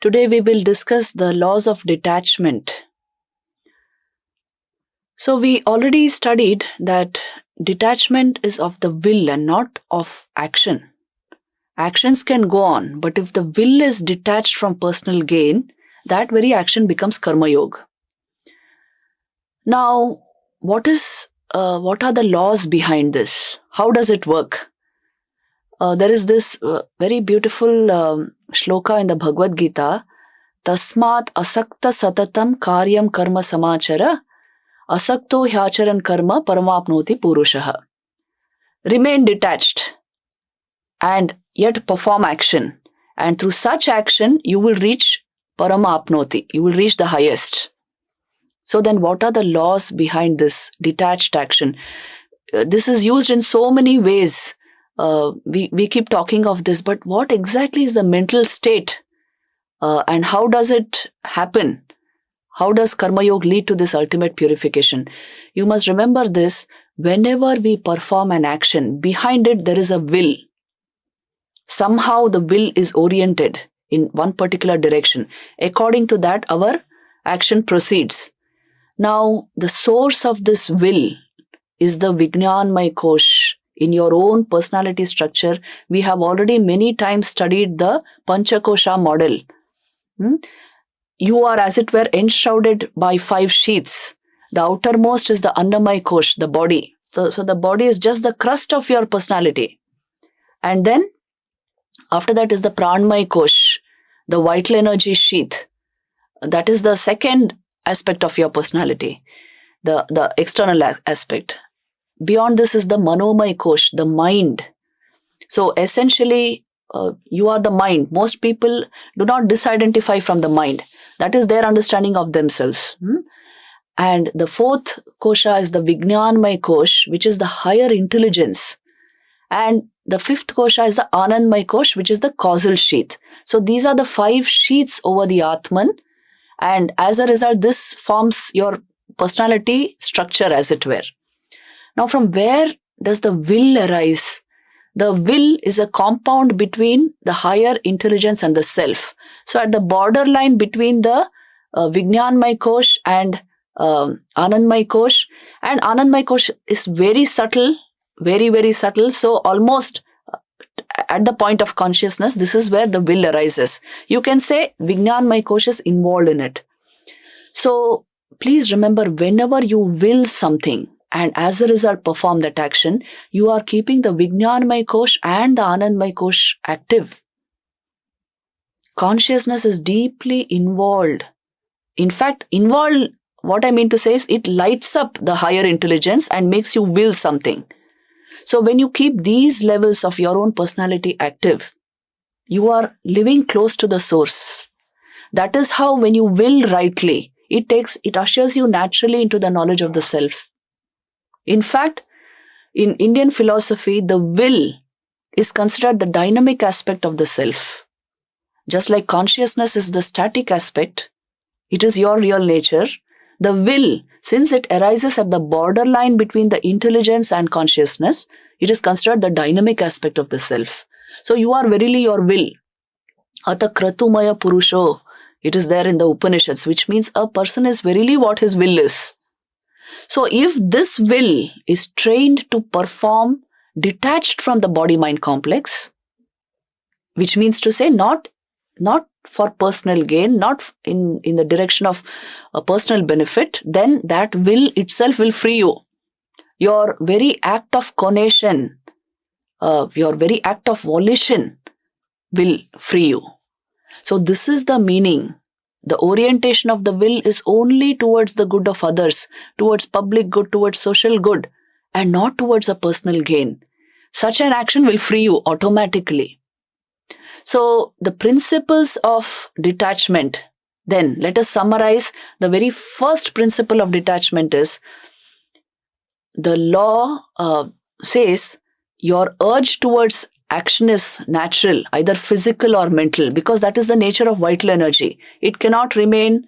Today we will discuss the laws of detachment. So we already studied that detachment is of the will and not of action. Actions can go on, but if the will is detached from personal gain, that very action becomes karma yoga. Now, what are the laws behind this? How does it work? There is this very beautiful shloka in the Bhagavad Gita. Tasmat asakta satatam karyam karma samachara asakto hyacharan karma paramapnoti purushaha. Remain detached and yet perform action. And through such action, you will reach paramapnoti. You will reach the highest. So then what are the laws behind this detached action? This is used in so many ways. We keep talking of this, but what exactly is the mental state? And how does it happen? How does Karma Yoga lead to this ultimate purification? You must remember this. Whenever we perform an action, behind it there is a will. Somehow the will is oriented in one particular direction. According to that, our action proceeds. Now, the source of this will is the Vijnanmay Kosh. In your own personality structure, we have already many times studied the Panchakosha model. You are, as it were, enshrouded by 5 sheaths. The outermost is the Annamay Kosh, the body. So the body is just the crust of your personality. And then, after that is the Pranmay Kosh, the vital energy sheath. That is the second aspect of your personality, the external aspect. Beyond this is the Manomay Kosh, the mind. So essentially, you are the mind. Most people do not disidentify from the mind. That is their understanding of themselves. And the fourth kosha is the Vijnanmay Kosh, which is the higher intelligence. And the fifth kosha is the Anandmay Kosh, which is the causal sheath. So these are the 5 sheaths over the Atman. And as a result, this forms your personality structure, as it were. Now, from where does the will arise? The will is a compound between the higher intelligence and the self. So, at the borderline between the Vijnanmay Kosh and Anandmay Kosh, and Anandmay Kosh is very subtle, very, very subtle. So, almost at the point of consciousness, this is where the will arises. You can say Vijnanmay Kosh is involved in it. So, please remember, whenever you will something, and as a result perform that action, you are keeping the Vijnanmay Kosh and the Anandmay Kosh active. Consciousness is deeply involved. In fact, involved, what I mean to say is it lights up the higher intelligence and makes you will something. So when you keep these levels of your own personality active, you are living close to the source. That is how when you will rightly, it ushers you naturally into the knowledge of the self. In fact, in Indian philosophy, the will is considered the dynamic aspect of the self. Just like consciousness is the static aspect, it is your real nature. The will, since it arises at the borderline between the intelligence and consciousness, it is considered the dynamic aspect of the self. So you are verily your will. Ata kratumaya purusho. It is there in the Upanishads, which means a person is verily what his will is. So if this will is trained to perform detached from the body-mind complex, which means to say not for personal gain, not in the direction of a personal benefit, then that will itself will free you. Your very act of conation, your very act of volition will free you. So this is the meaning. The orientation of the will is only towards the good of others, towards public good, towards social good, and not towards a personal gain. Such an action will free you automatically. So the principles of detachment, then let us summarize. The very first principle of detachment is the law says your urge towards action is natural, either physical or mental, because that is the nature of vital energy. It cannot remain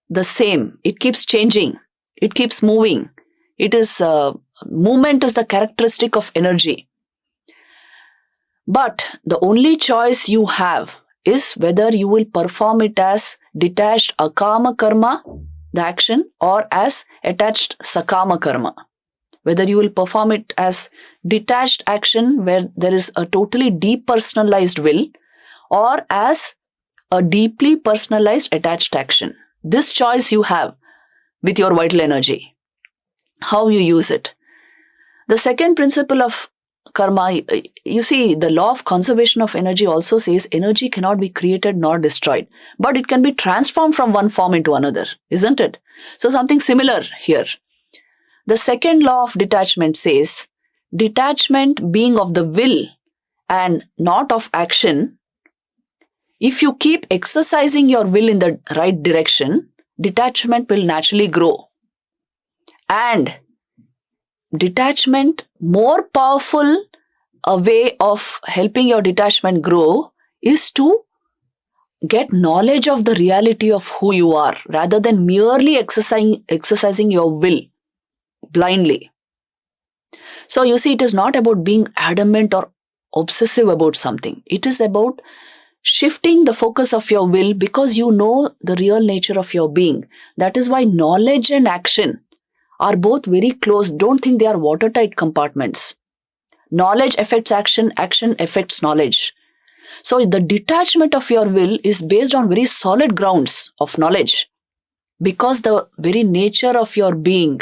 the same. It keeps changing. It keeps moving. Movement is the characteristic of energy. But the only choice you have is whether you will perform it as detached akama karma, the action, or as attached sakama karma. Whether you will perform it as detached action where there is a totally depersonalized will, or as a deeply personalized attached action. This choice you have with your vital energy, how you use it. The second principle of karma, you see, the law of conservation of energy also says energy cannot be created nor destroyed, but it can be transformed from one form into another, isn't it? So something similar here. The second law of detachment says, detachment being of the will and not of action, if you keep exercising your will in the right direction, detachment will naturally grow. And detachment, more powerful a way of helping your detachment grow is to get knowledge of the reality of who you are rather than merely exercising your will blindly. So you see, it is not about being adamant or obsessive about something. It is about shifting the focus of your will because you know the real nature of your being. That is why knowledge and action are both very close. Don't think they are watertight compartments. Knowledge affects action, action affects knowledge. So the detachment of your will is based on very solid grounds of knowledge because the very nature of your being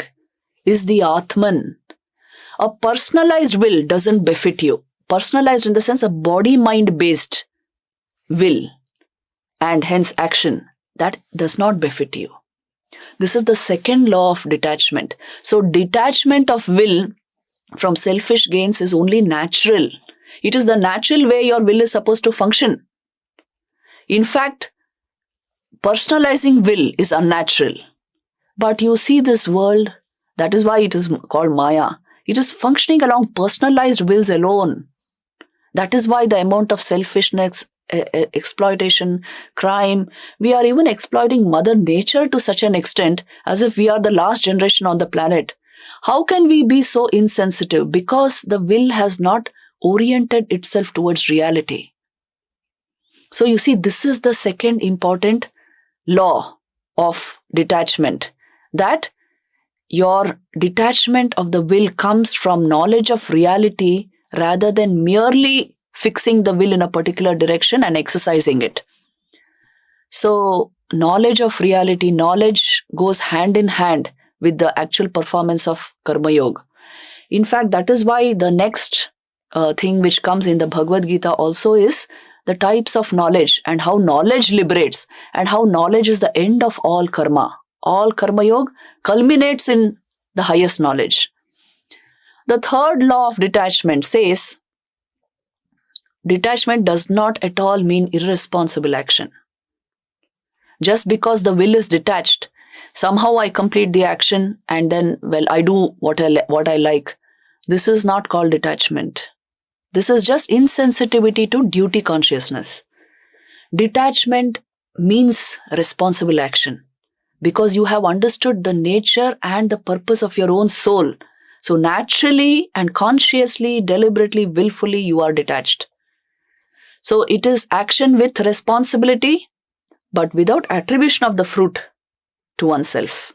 is the Atman. A personalized will doesn't befit you. Personalized in the sense a body-mind based will and hence action, that does not befit you. This is the second law of detachment. So detachment of will from selfish gains is only natural. It is the natural way your will is supposed to function. In fact, personalizing will is unnatural. But you see this world, that is why it is called Maya. It is functioning along personalized wills alone. That is why the amount of selfishness, exploitation, crime, we are even exploiting Mother Nature to such an extent as if we are the last generation on the planet. How can we be so insensitive? Because the will has not oriented itself towards reality. So you see, this is the second important law of detachment, that your detachment of the will comes from knowledge of reality rather than merely fixing the will in a particular direction and exercising it. So knowledge of reality, knowledge goes hand in hand with the actual performance of Karma Yoga. In fact, that is why the next thing which comes in the Bhagavad Gita also is the types of knowledge and how knowledge liberates and how knowledge is the end of all karma. All Karma Yoga culminates in the highest knowledge. The third law of detachment says, detachment does not at all mean irresponsible action. Just because the will is detached, somehow I complete the action and then, well, I do what I like. This is not called detachment. This is just insensitivity to duty consciousness. Detachment means responsible action because you have understood the nature and the purpose of your own soul. So naturally and consciously, deliberately, willfully, you are detached. So it is action with responsibility, but without attribution of the fruit to oneself.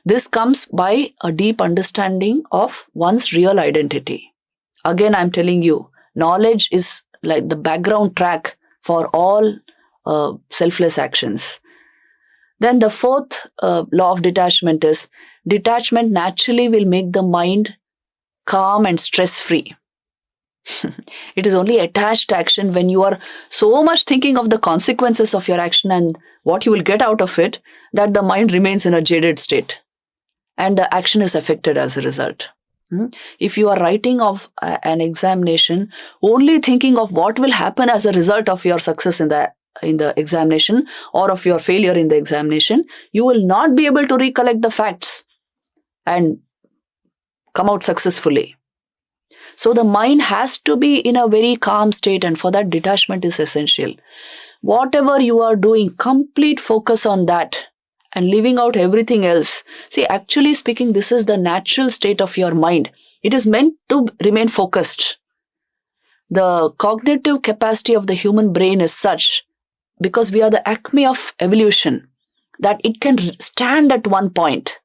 This comes by a deep understanding of one's real identity. Again, I'm telling you, knowledge is like the background track for all selfless actions. Then the fourth law of detachment is, detachment naturally will make the mind calm and stress-free. It is only attached action when you are so much thinking of the consequences of your action and what you will get out of it that the mind remains in a jaded state and the action is affected as a result. If you are writing of an examination, only thinking of what will happen as a result of your success in the examination or of your failure in the examination, you will not be able to recollect the facts and come out successfully. So the mind has to be in a very calm state, and for that detachment is essential. Whatever you are doing, complete focus on that and leaving out everything else. See, actually speaking, this is the natural state of your mind. It is meant to remain focused. The cognitive capacity of the human brain is such, because we are the acme of evolution, that it can stand at one point.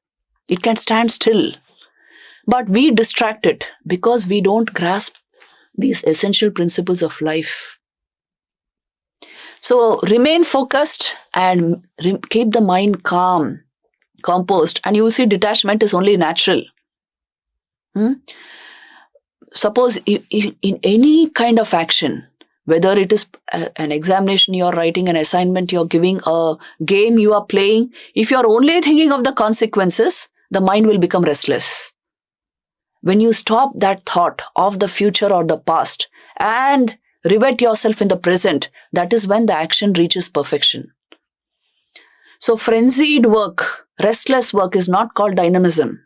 It can stand still. But we distract it because we don't grasp these essential principles of life. So remain focused and keep the mind calm, composed, and you will see detachment is only natural. Suppose in any kind of action, whether it is an examination you are writing, an assignment you are giving, a game you are playing, if you are only thinking of the consequences, the mind will become restless. When you stop that thought of the future or the past and rivet yourself in the present, that is when the action reaches perfection. So frenzied work, restless work is not called dynamism.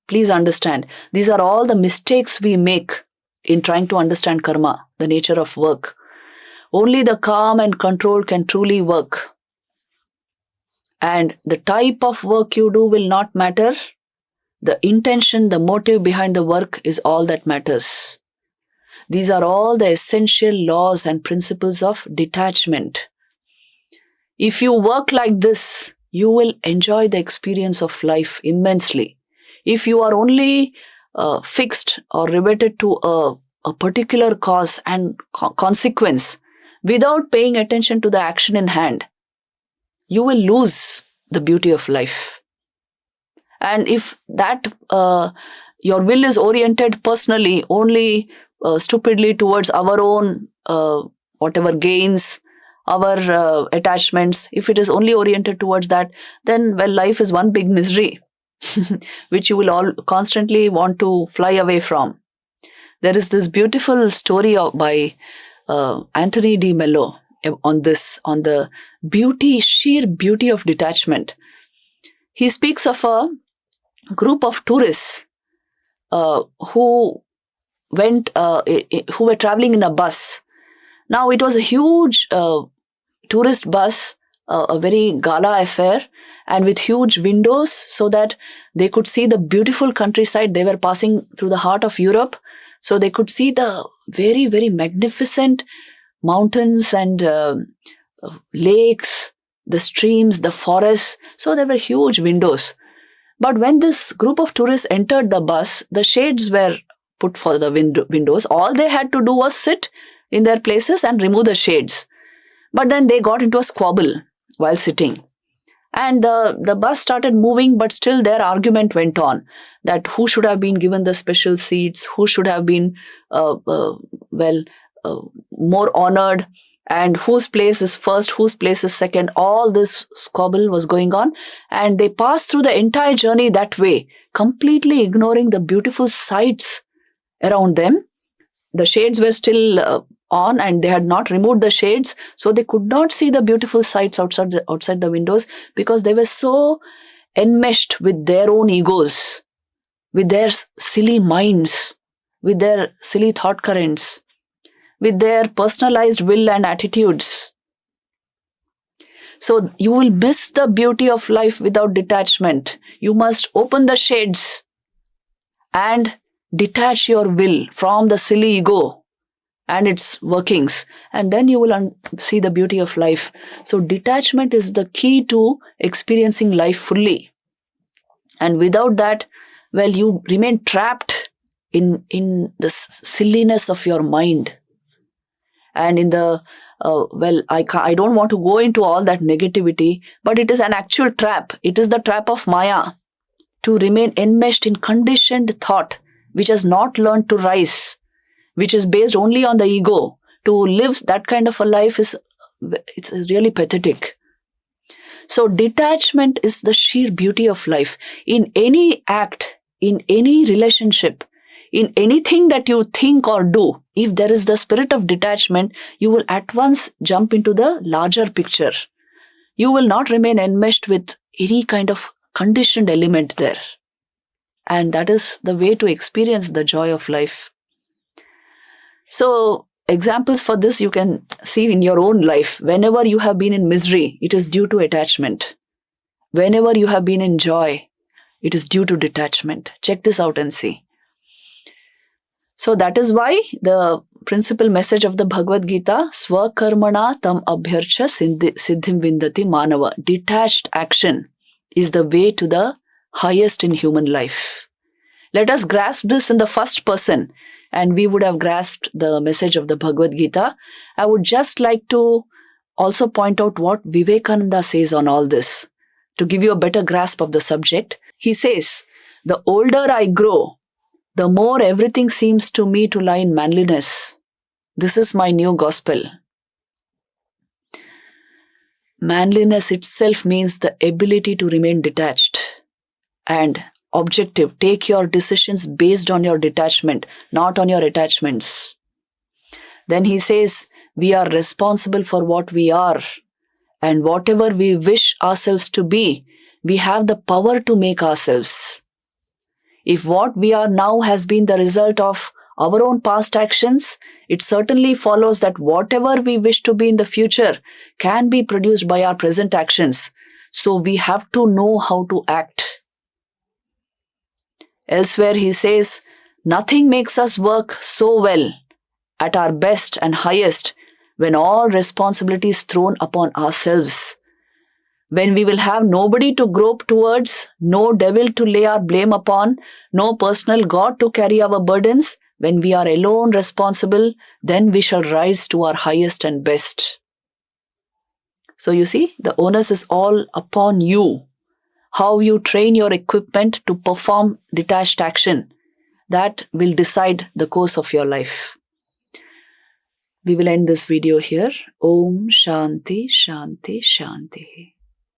Please understand, these are all the mistakes we make in trying to understand karma, the nature of work. Only the calm and control can truly work. And the type of work you do will not matter. The intention, the motive behind the work is all that matters. These are all the essential laws and principles of detachment. If you work like this, you will enjoy the experience of life immensely. If you are only fixed or riveted to a particular cause and consequence without paying attention to the action in hand, you will lose the beauty of life. And if that your will is oriented personally only stupidly towards our own whatever gains, our attachments, if it is only oriented towards that, then, well, life is one big misery which you will all constantly want to fly away from. There is this beautiful story by Anthony de Mello on the beauty, sheer beauty of detachment. He speaks of a group of tourists who were traveling in a bus. Now it was a huge tourist bus, a very gala affair, and with huge windows so that they could see the beautiful countryside. They were passing through the heart of Europe, so they could see the very, very magnificent mountains and lakes, the streams, the forests. So there were huge windows. But when this group of tourists entered the bus, the shades were put for the windows. All they had to do was sit in their places and remove the shades. But then they got into a squabble while sitting. And the bus started moving, but still their argument went on, that who should have been given the special seats, who should have been, more honored, and whose place is first, whose place is second. All this squabble was going on, and they passed through the entire journey that way, completely ignoring the beautiful sights around them. The shades were still on, and they had not removed the shades, so they could not see the beautiful sights outside the windows, because they were so enmeshed with their own egos, with their silly minds, with their silly thought currents, with their personalized will and attitudes. So you will miss the beauty of life without detachment. You must open the shades and detach your will from the silly ego and its workings, and then you will see the beauty of life. So detachment is the key to experiencing life fully. And without that, well, you remain trapped in the silliness of your mind. And in the, I don't want to go into all that negativity, but it is an actual trap. It is the trap of Maya, to remain enmeshed in conditioned thought, which has not learned to rise, which is based only on the ego. To live that kind of a life it's really pathetic. So detachment is the sheer beauty of life. In any act, in any relationship, in anything that you think or do, if there is the spirit of detachment, you will at once jump into the larger picture. You will not remain enmeshed with any kind of conditioned element there. And that is the way to experience the joy of life. So examples for this you can see in your own life. Whenever you have been in misery, it is due to attachment. Whenever you have been in joy, it is due to detachment. Check this out and see. So that is why the principal message of the Bhagavad Gita, Swakarmana tam abhyarcha siddhim vindati manava. Detached action is the way to the highest in human life. Let us grasp this in the first person, and we would have grasped the message of the Bhagavad Gita. I would just like to also point out what Vivekananda says on all this, to give you a better grasp of the subject. He says, the older I grow, the more everything seems to me to lie in manliness. This is my new gospel. Manliness itself means the ability to remain detached and objective. Take your decisions based on your detachment, not on your attachments. Then he says, we are responsible for what we are, and whatever we wish ourselves to be, we have the power to make ourselves. If what we are now has been the result of our own past actions, it certainly follows that whatever we wish to be in the future can be produced by our present actions. So we have to know how to act. Elsewhere he says, nothing makes us work so well at our best and highest when all responsibility is thrown upon ourselves. When we will have nobody to grope towards, no devil to lay our blame upon, no personal God to carry our burdens, when we are alone responsible, then we shall rise to our highest and best. So you see, the onus is all upon you. How you train your equipment to perform detached action, that will decide the course of your life. We will end this video here. Om Shanti, Shanti, Shanti.